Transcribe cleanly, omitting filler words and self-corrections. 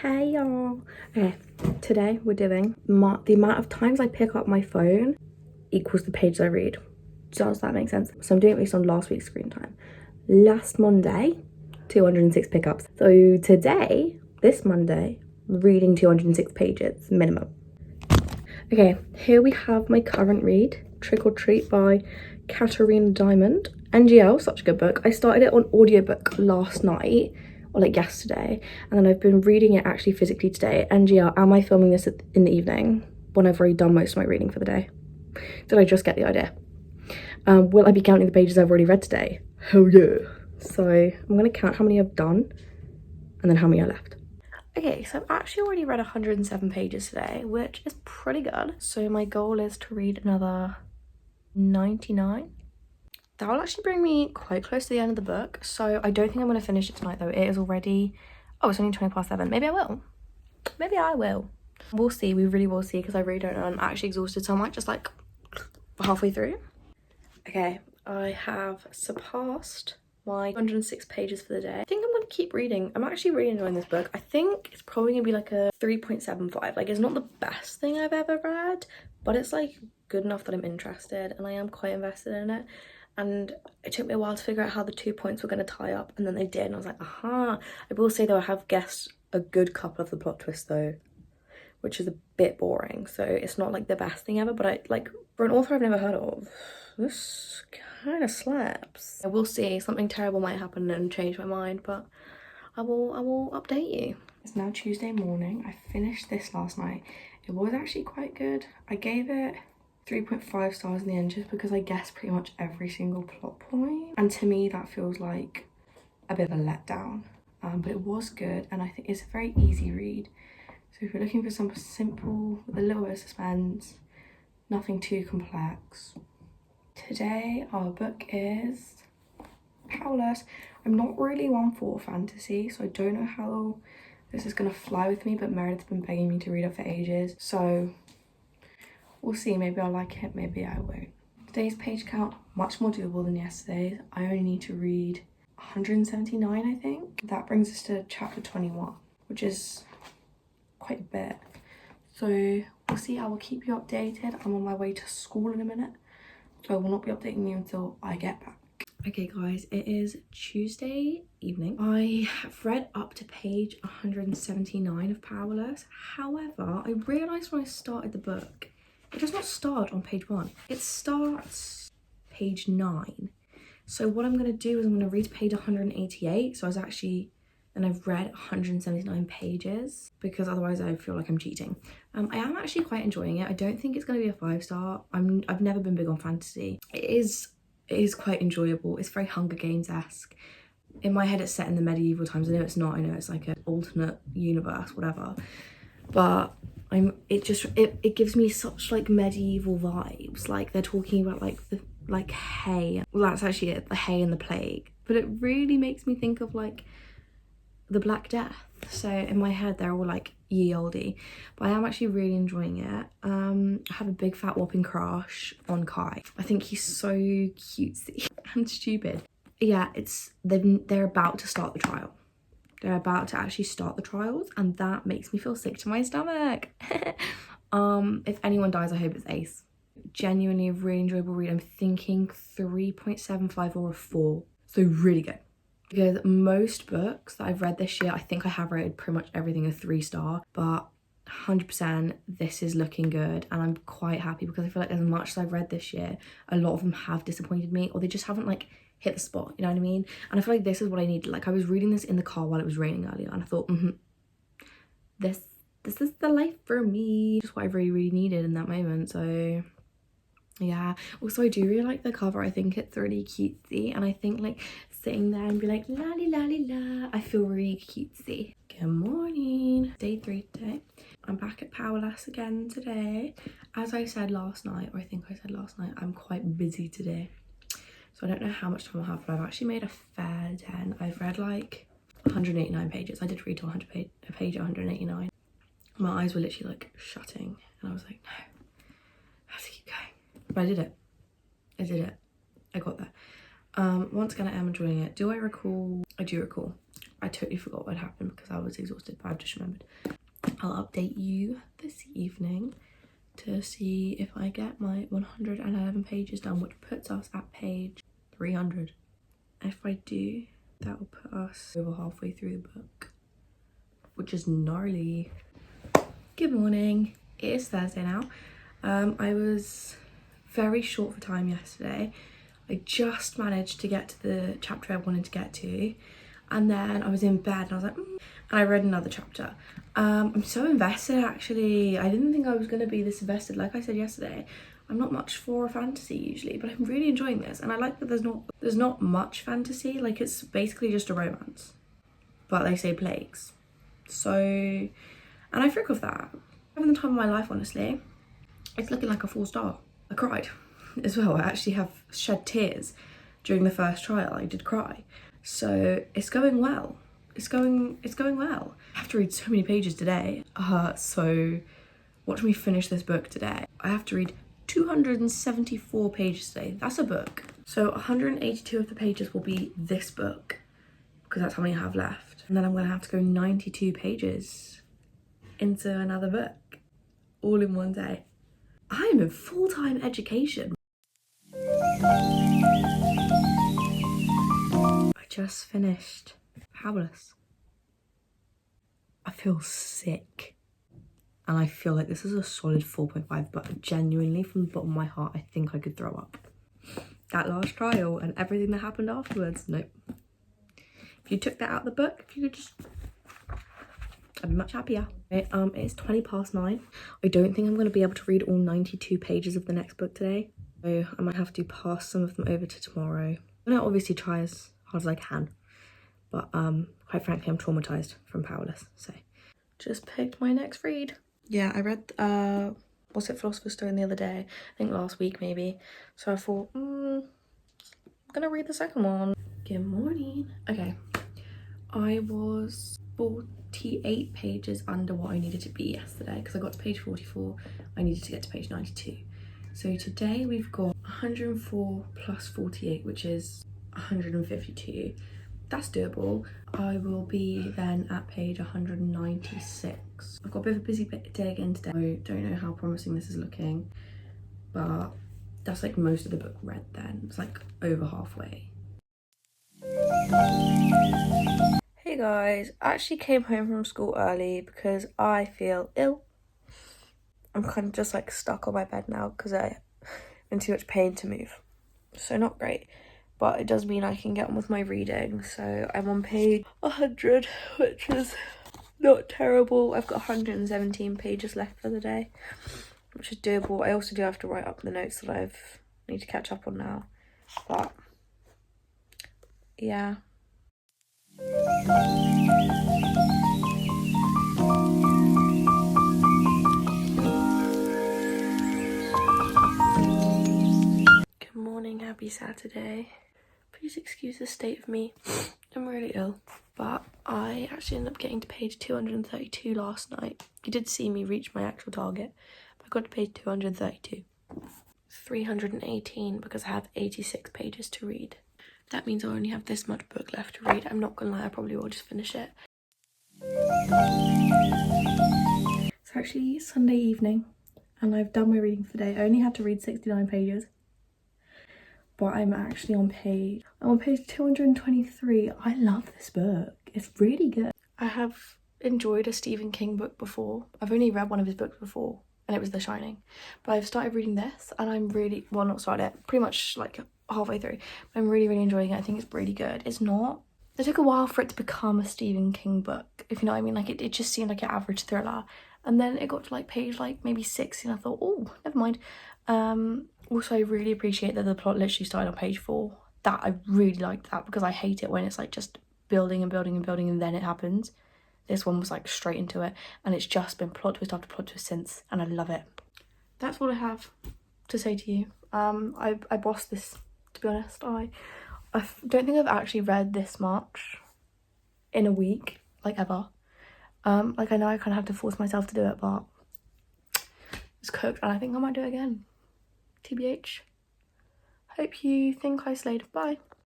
Hey y'all. Okay, today we're doing the amount of times I pick up my phone equals the pages I read. Does that make sense? So I'm doing it based on last week's screen time. Last Monday, 206 pickups. So today, this Monday, reading 206 pages minimum. Okay, here we have my current read, Trick or Treat by Katarina Diamond. NGL, such a good book. I started it on audiobook last night, or like yesterday, and then I've been reading it actually physically today. NGL, am I filming this in the evening when I've already done most of my reading for the day? Did I just get the idea? Will I be counting the pages I've already read today? Hell yeah. So I'm gonna count how many I've done and then how many are left. Okay, so I've actually already read 107 pages today, which is pretty good. So my goal is to read another 99. That will actually bring me quite close to the end of the book. So I don't think I'm going to finish it tonight though. It is already, oh, it's only 20 past 7. Maybe I will. Maybe I will. We'll see. We really will see because I really don't know. I'm actually exhausted, so I might just like halfway through. Okay, I have surpassed my 106 pages for the day. I think I'm gonna keep reading. I'm actually really enjoying this book. I think it's probably gonna be like a 3.75. Like, it's not the best thing I've ever read, but it's like good enough that I'm interested and I am quite invested in it. And it took me a while to figure out how the 2 points were going to tie up, and then they did, and I was like, aha. I will say though, I have guessed a good couple of the plot twists though, which is a bit boring, so it's not like the best thing ever, but I like, for an author I've never heard of, this kind of slaps. I will see, something terrible might happen and change my mind, but I will update you. It's now Tuesday morning. I finished this last night. It was actually quite good. I gave it 3.5 stars in the end just because I guessed pretty much every single plot point, and to me that feels like a bit of a letdown, but it was good and I think it's a very easy read. So if you're looking for something simple with a little bit of suspense, nothing too complex. Today our book is Powerless. I'm not really one for fantasy, so I don't know how this is gonna fly with me, but Meredith's been begging me to read it for ages, so we'll see. Maybe I'll like it, maybe I won't. Today's page count, much more doable than yesterday's. I only need to read 179, I think. That brings us to chapter 21, which is quite a bit. So we'll see. I will keep you updated. I'm on my way to school in a minute, so I will not be updating you until I get back. Okay guys, it is Tuesday evening. I have read up to page 179 of Powerless. However, I realised when I started the book, it does not start on page 1. It starts page 9. So what I'm going to do is I'm going to read to page 188. So I've read 179 pages because otherwise I feel like I'm cheating. I am actually quite enjoying it. I don't think it's going to be a 5-star. I've never been big on fantasy. It is quite enjoyable. It's very Hunger Games-esque. In my head it's set in the medieval times. I know it's not. I know it's like an alternate universe, whatever. But it gives me such like medieval vibes. Like they're talking about like hay. Well, that's actually it, the hay and the plague. But it really makes me think of like the Black Death. So in my head they're all like ye olde, but I am actually really enjoying it. I have a big fat whopping crush on Kai. I think he's so cutesy and stupid. Yeah, they're about to start the trial. They're about to actually start the trials, and that makes me feel sick to my stomach. If anyone dies, I hope it's Ace. Genuinely a really enjoyable read. I'm thinking 3.75 or a 4. So really good. Because most books that I've read this year, I think I have rated pretty much everything a 3-star, but 100% this is looking good, and I'm quite happy because I feel like as much as I've read this year, a lot of them have disappointed me, or they just haven't like hit the spot, you know what I mean? And I feel like this is what I needed. Like I was reading this in the car while it was raining earlier, and I thought, this is the life for me. Just what I really needed in that moment. So yeah. Also, I do really like the cover. I think it's really cutesy, and I think like sitting there and be like la la la, I feel really cutesy. Good morning. Day 3 today. I'm back at Powerless again today. As I said last night, or I think I said last night, I'm quite busy today. So I don't know how much time I'll have, but I've actually made a fair den. I've read like 189 pages. I did read to page 189. My eyes were literally like shutting, and I was like, no, I have to keep going. But I did it. I got there. Once again, I am enjoying it. Do I recall? I do recall. I totally forgot what happened because I was exhausted, but I've just remembered. I'll update you this evening to see if I get my 111 pages done, which puts us at page 300. If I do, that will put us over halfway through the book, which is gnarly. Good morning. It is Thursday now. I was very short for time yesterday. I just managed to get to the chapter I wanted to get to, and then I was in bed and I was like, and I read another chapter. I'm so invested actually. I didn't think I was going to be this invested. Like I said yesterday, I'm not much for fantasy usually, but I'm really enjoying this, and I like that there's not much fantasy. Like, it's basically just a romance, but they say plagues. So, and I freak off that. Having the time of my life, honestly. It's looking like a 4-star. I cried as well. I actually have shed tears during the first trial. I did cry. So it's going well. It's going well. I have to read so many pages today. So watch me finish this book today. I have to read 274 pages today. That's a book. So 182 of the pages will be this book, because that's how many I have left. And then I'm gonna have to go 92 pages into another book, all in one day. I am in full-time education. I just finished Powerless. I feel sick. And I feel like this is a solid 4.5, but genuinely from the bottom of my heart, I think I could throw up. That last trial and everything that happened afterwards, nope. If you took that out of the book, if you could just, I'd be much happier. It's 9:20. I don't think I'm going to be able to read all 92 pages of the next book today. So I might have to pass some of them over to tomorrow. I'm going to obviously try as hard as I can. But quite frankly, I'm traumatised from Powerless. So just picked my next read. Yeah, I read what's it, Philosopher's Stone the other day. I think last week maybe. So I thought, I'm going to read the second one. Good morning. Okay. I was 48 pages under what I needed to be yesterday, because I got to page 44. I needed to get to page 92. So today we've got 104 plus 48, which is 152. That's doable. I will be then at page 196. I've got a bit of a busy day again today. I don't know how promising this is looking, but that's like most of the book read then. It's like over halfway. Hey guys, I actually came home from school early because I feel ill. I'm kind of just like stuck on my bed now because I'm in too much pain to move. So not great, but it does mean I can get on with my reading. So I'm on page 100, which is not terrible. I've got 117 pages left for the day, which is doable. I also do have to write up the notes that I need to catch up on now, but yeah. Good morning, happy Saturday. Please excuse the state of me. I'm really ill, but I actually ended up getting to page 232 last night. You did see me reach my actual target, but I got to page 232. 318 because I have 86 pages to read. That means I only have this much book left to read. I'm not gonna lie, I probably will just finish it. It's actually Sunday evening and I've done my reading for the day. I only had to read 69 pages. But I'm actually on page 223. I love this book. It's really good. I have enjoyed a Stephen King book before. I've only read one of his books before, and it was The Shining. But I've started reading this and I'm really, well, not started it, pretty much like halfway through. I'm really, really enjoying it. I think it's really good. It took a while for it to become a Stephen King book, if you know what I mean. Like it just seemed like an average thriller. And then it got to like page like maybe 60 and I thought, oh, never mind. Also, I really appreciate that the plot literally started on page 4. That I really liked that, because I hate it when it's like just building and building and building and then it happens. This one was like straight into it, and it's just been plot twist after plot twist since, and I love it. That's all I have to say to you. I bossed this, to be honest. I don't think I've actually read this much in a week, like ever. Like I know I kind of have to force myself to do it, but it's cooked and I think I might do it again. TBH. Hope you think I slayed. Bye.